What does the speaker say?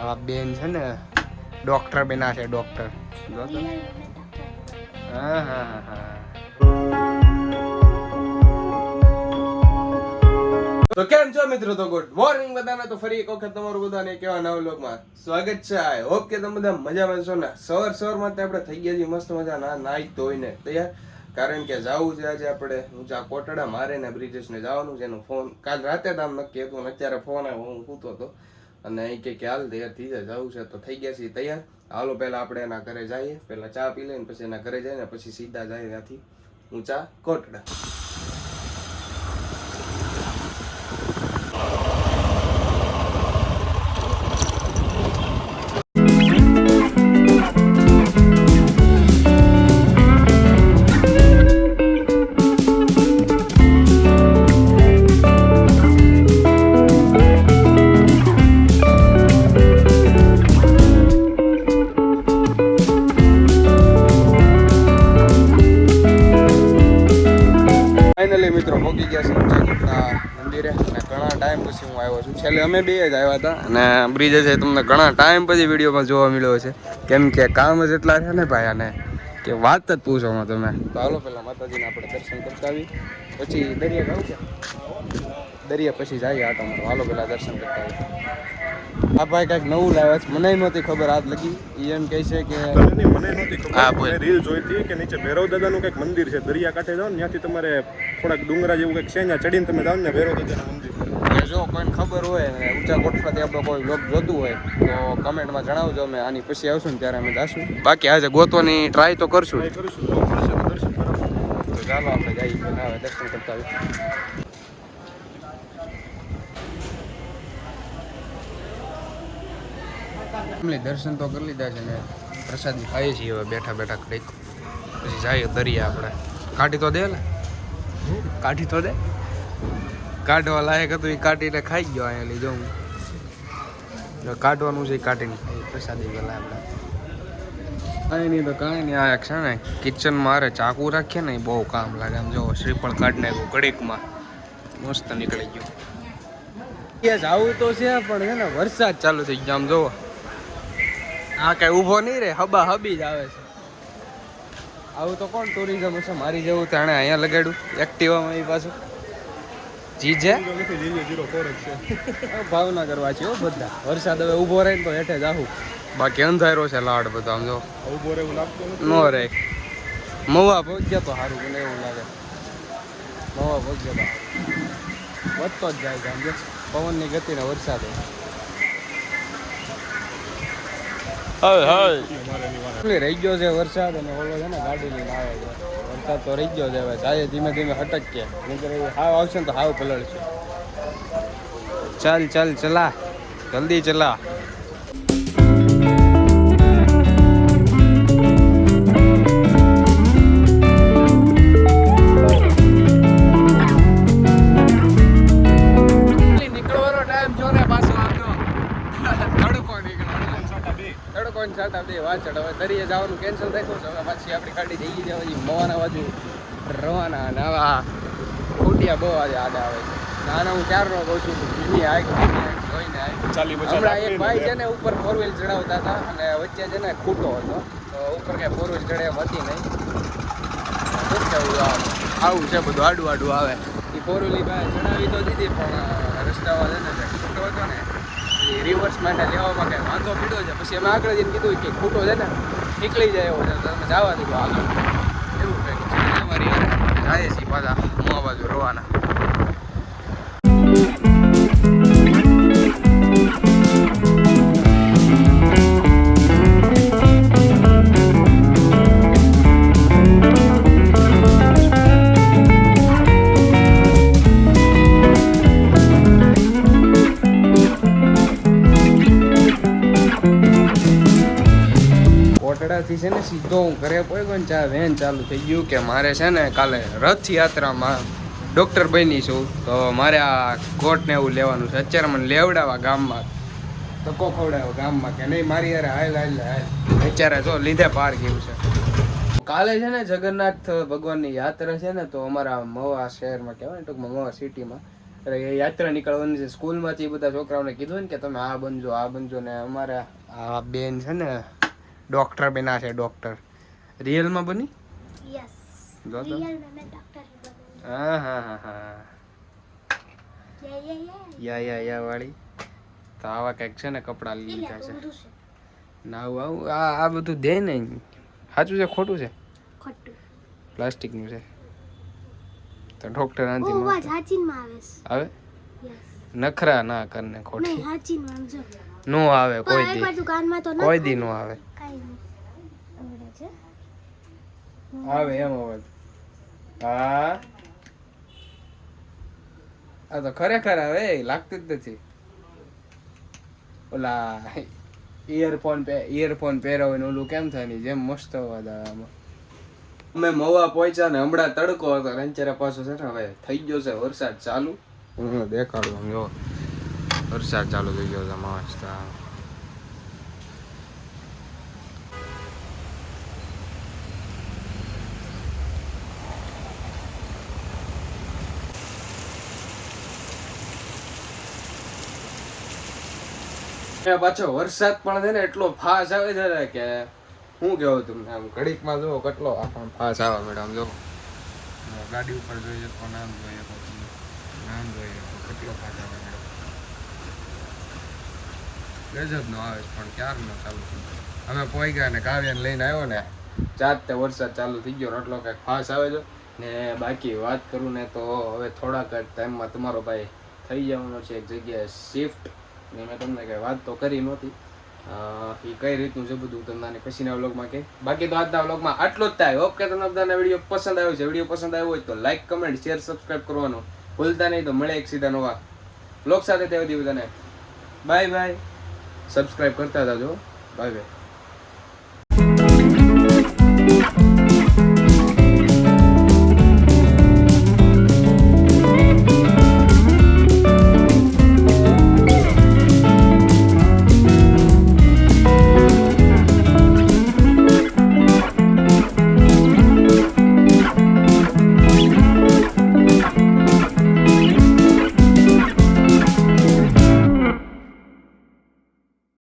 આ બેન છે ને ડોક્ટર બેના છે ડોક્ટર. હા હા હા. તો કેમ છો મિત્રો? તો ગુડ મોર્નિંગ બધાને. તો ફરી એક વખત તમારું બધાને કેવા નવા વ્લોગમાં સ્વાગત છે. આઈ હોપ કે તમે બધા મજામાં છો ને. સવારમાં આપણે થઈ ગયા છીએ મસ્ત મજા નાઈ ધોઈને તૈયાર, કારણ કે જવું છે આજે આપણે ઊંચા કોટડા મારે ને બ્રિજેશને જવાનું છે. એનો ફોન કાલ રાતે આમ નક્કી હતું, અત્યારે ફોન આવ્યો, હું સૂતો હતો અને અહીં કે હાલ તૈયાર થઈ જાય, જવું છે. તો થઈ ગયા છીએ તૈયાર. હાલો પહેલા આપણે એના ઘરે જઈએ, પહેલા ચા પી લઈને પછી એના ઘરે જઈએ ને પછી સીધા જાય ત્યાંથી ઊંચા કોટડા. ફાઇનલી મિત્રો પહોંચી ગયા છે ઊંચા કોટડા મંદિરે, અને ઘણા ટાઈમ પછી હું આવ્યો છું. છેલ્લે અમે બે જ આવ્યા હતા, અને બ્રિજ છે તમને ઘણા ટાઈમ પછી વિડીયોમાં જોવા મળ્યો છે, કેમ કે કામ જ એટલા છે ને ભાઈ, અને કે વાત જ પૂછોમાં તમે. તો હાલો પહેલાં માતાજીને આપણે દર્શન કરતા આવી, પછી દરિયા જાવ છે, દરિયા પછી જઈએ આટો મારો. હાલો પહેલાં દર્શન કરતા આવી. આ ભાઈ કંઈક નવું લાવ્યા છે, મને નહોતી ખબર આજ લગી. એ એમ કહે છે કે મને નહોતી ખબર, રીલ જોઈ હતી કે નીચે ભૈરવ દાદાનું કંઈક મંદિર છે, દરિયા કાંઠે જાઓ ને ત્યાંથી તમારે થોડાક ડુંગરા જેવું કંઈક છે, ત્યાં ચડીને તમે જાઓ ને ભૈરવ દાદાનું મંદિર. જો કોઈને ખબર હોય ને ઊંચા કોટડાથી આપણે કોઈ લોક જોતું હોય તો કમેન્ટમાં જણાવજો, અમે આની પછી આવશું ને ત્યારે અમે જાશું. બાકી આજે ગોતવાની ટ્રાય તો કરશું. દર્શન કરો. તો ચાલો આપણે જઈએ, પહેલાં હવે દર્શન કરતા આવીએ. દર્શન તો કરી લીધા છે ને પ્રસાદી ખાઈએ છીએ હવે બેઠા બેઠા કંઈક, પછી જઈએ દરિયા. આપણે કાઢી તો દે ને, કાઢી તો દે, કાઢવા લાયક હતું એ કાઢીને ખાઈ ગયો. અહીંયા લઈ જાઉં કાઢવાનું છે, કાઢીને ખાઈ પ્રસાદી પેલા આપણે. કાંઈ નહીં તો કાંઈ નહીં. આ છે ને કિચનમાં મારે ચાકુ રાખીએ ને એ બહુ કામ લાગે. આમ જો શ્રીફળ કાઢી નાખ્યું ઘડીકમાં, મસ્ત નીકળી ગયું. આવું તો છે પણ છે ને વરસાદ ચાલુ થઈ ગયો. આમ જોવો, આ કઈ ઊભો નહીં રે, હબા હબી જ આવે છે. આવું તો કોણ ટુરિઝમ છે મારી જેવું તાણે અહીંયા લગાડ્યું એક્ટિવામાં. એ પાછું જીજે ભાવનગર વાંચી હો બધા. વરસાદ હવે ઊભો રહે ને તો હેઠે જાહું, બાકી અંધારો છે લાડ બધા. આમ જો ઊભો રહે એવું લાગતું ન રહે. મવા પહોંચ્યા તો સારું મને એવું લાગે. મવા પહોંચ્યા તો વધતો જ જાય છે. આમ જો પવનની ગતિને વરસાદ રહી ગયો છે વરસાદ, અને ઓલો છે ને ગાડી લઈને આવે છે. વરસાદ તો રહી ગયો છે, હવે જાય ધીમે ધીમે હટકીએ, નહીંતર હાવ આવશે ને તો હાવ પલળશે. ચાલ ચાલ ચલા, જલ્દી ચલા. નીકળવાનો ટાઈમ જો ને પાછો આવ્યો. તડકો નીકળવાનો, તડકો ને સાટા બે વાચડ. હવે દરિયે જવાનું કેન્સલ રાખ્યું છે. હવે પાછી આપણી ગાડી જઈ જવા મવાના બાજુ રવાના. અને આવા ખોટિયા બહુ આજે આડા આવે છે. નાના હું ક્યારનો કહું છું ધીમી આગ જોઈને હમણાં એક ભાઈ છે ને ઉપર 4 વ્હીલ ચડાવતા હતા, અને વચ્ચે છે ને ખૂટો હતો, તો ઉપર ક્યાંય 4 વ્હીલ ચડે એમ હતી નહીં. આવું છે બધું, આડું આડું આવે. એ 4 વ્હીલ ભાઈ ચડાવી તો દીધી, પણ રસ્તામાં છે ને ખૂટો હતો ને એ રિવર્સ માટે લેવામાં કંઈ વાંધો પીડ્યો છે. પછી અમે આગળ જઈને કીધું કે ખૂટો છે ને નીકળી જાય એવો છે, તમે જવા દીધું આગળ. એવું કંઈક અમારી જાય છે પાછા મોં બાજુ રવાના. કોટડાથી છે ને સીધો હું ઘરે પહોંચ્યો ને ચા વેન ચાલુ થઈ ગયું કે મારે છે ને કાલે રથયાત્રામાં ડૉક્ટર બની છું, તો મારે આ કોટ ને એવું લેવાનું છે. અત્યારે મને લેવડાવવા ગામમાં ધક્કો ખવડાવ્યો ગામમાં કે નહીં મારી યાર હાલ હાલ હાલ. અત્યારે જો લીધે પાર ગયું છે. કાલે છે ને જગન્નાથ ભગવાનની યાત્રા છે ને, તો અમારા મવા શહેરમાં કહેવાય ટૂંકમાં મવા સિટીમાં યાત્રા નીકળવાની છે સ્કૂલમાંથી બધા છોકરાઓને કીધું ને કે તમે આ બનજો ને અમારે આ બેન છે ને ડોક્ટર બન્યા છે ડોક્ટર રિયલમાં બની યસ જો તો રિયલ મેં ડોક્ટર બનું હા હા હા હા યા વાળી તો આવા કંઈક છે ને કપડાં લીધા છે બધું છે ના આવું આ બધું દે ને સાચું છે ખોટું છે ખોટું પ્લાસ્ટિકનું છે તો ડોક્ટર ઓ આંથી વાજ હાચીનમાં આવે આવે છે યસ નખરા ના કરને ખોટી નહીં હાચીનમાં જો નો આવે કોઈ પણ દી એકવાર તું કાનમાં તો ન કોઈ દી નો આવે કાઈ નહીં આવડે છે આવે એમ અવાજ હા આ તો ખરેખર આવે લાગતું જ નથી ઓલા ઇયરફોન પહેરો હોય ને ઓલું કેમ થાય ની જેમ મસ્ત અવાજ આવે આમાં અમે મવા પહોંચ્યા ને હમણાં તડકો હતો રંચેરા પાછો છે ને હવે થઈ ગયો છે વરસાદ ચાલુ હું દેખાડું આમ જો વરસાદ ચાલુ થઈ ગયો છે મસ્ત પાછો વરસાદ પણ છે ને એટલો ફાસ આવે છે ને કે શું કેવું તમને આમ ઘડીકમાં જુઓ કેટલો આમ ફાસ આવે મેડમ જો ગાડી ઉપર જોઈએ તો નામ જોઈએ કેટલો ફાસ આવે મેડમ ગજબ નો આવે પણ ક્યારનો ચાલુ અમે પોઈ ગયા ને કાવ્યાને લઈને આવ્યો ને જાતે વરસાદ ચાલુ થઈ ગયો એટલો કંઈક ફાસ આવે છે ને બાકી વાત કરું ને તો હવે થોડાક જ ટાઈમમાં તમારો ભાઈ થઈ જવાનો છે એક જગ્યાએ શિફ્ટ ને મેં તમને કઈ વાત તો કરી નહોતી એ કઈ રીતનું છે બધું તમને પછીના વ્લોગમાં કહે બાકી તો આજના વ્લોગમાં આટલો જ થાય ઓકે તમને બધાને વિડીયો પસંદ આવ્યો છે વિડીયો પસંદ આવ્યો હોય તો લાઈક કમેન્ટ શેર સબસ્ક્રાઇબ કરવાનું ભૂલતા નહીં તો મળે એક સીધા નવા વ્લોગ સાથે ત્યાં સુધી બધાને બાય બાય સબસ્ક્રાઇબ કરતા જાજો બાય બાય